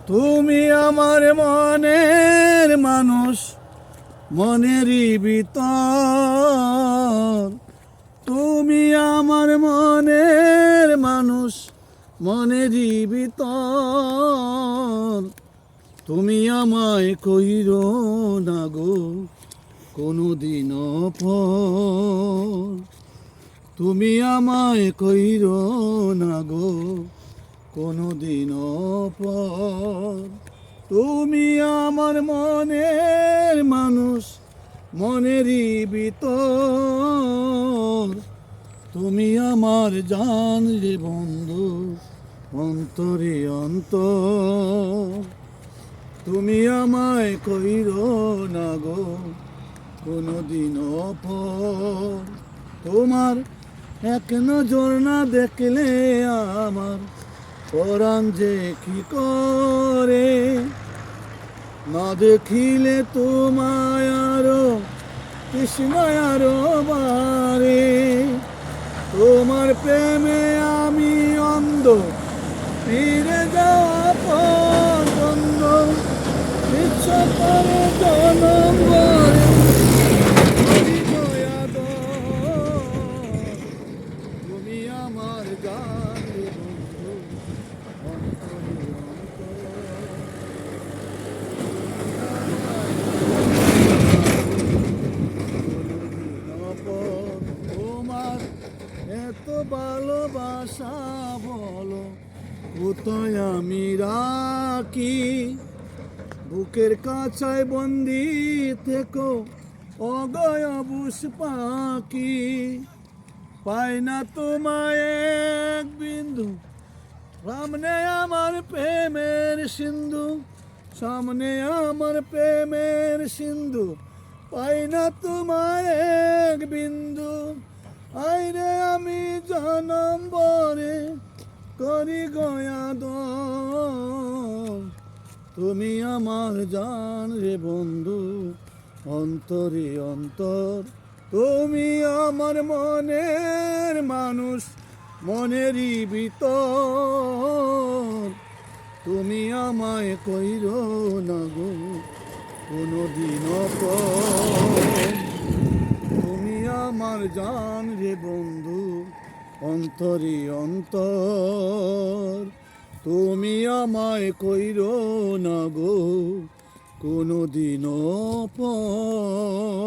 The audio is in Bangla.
তুমি আমার মনের মানুষ, মনেরই ভিতর। তুমি আমার মনের মানুষ, মনেরই ভিতর। তুমি আমায় কইরো না গো কোনোদিনও পর। তুমি আমায় কইরো না গো কোনোদিনও পর। তুমি আমার মনের মানুষ, মনেরই ভিতর। তুমি আমার জান রে বন্ধু, অন্তরে অন্তর। তুমি আমায় কইরো না গো কোনোদিনও পর। তোমার এক নজর না দেখলে আমার পরাণ যে কি করে। না দেখিলে তোমায় আরো কৃষ্ণায় আরো বারে। তোমার প্রেমে আমি অন্ধ, ফিরে যাওয়া পর্যন্ত ইচ্ছা করে জনম ভরে দয়া দাও। তুমি আমার গান রে বন্ধু, অন্তরে অন্তর। তোমার এত ভালোবাসা বলো কোথায় আমি রাখি। বুকের কাছায় বন্দি থেকো অগয় বুস পাখি। পাই না তোমায় এক বিন্দু, সামনে আমার প্রেমের সিন্ধু। সামনে আমার প্রেমের সিন্ধু, পাই না তোমায় এক বিন্দু। আইরে আমি জনম বরে করি গয়া দম। তুমি আমার জান রে বন্ধু, অন্তরে অন্তর। তুমি আমার মনের মানুষ, মনেরই ভিতর। তুমি আমায় কইরো না গো কোনোদিনও পর। তুমি আমার জান রে বন্ধু, অন্তরে অন্তর। তুমি আমায় কইরো না গো কোনোদিনও পর।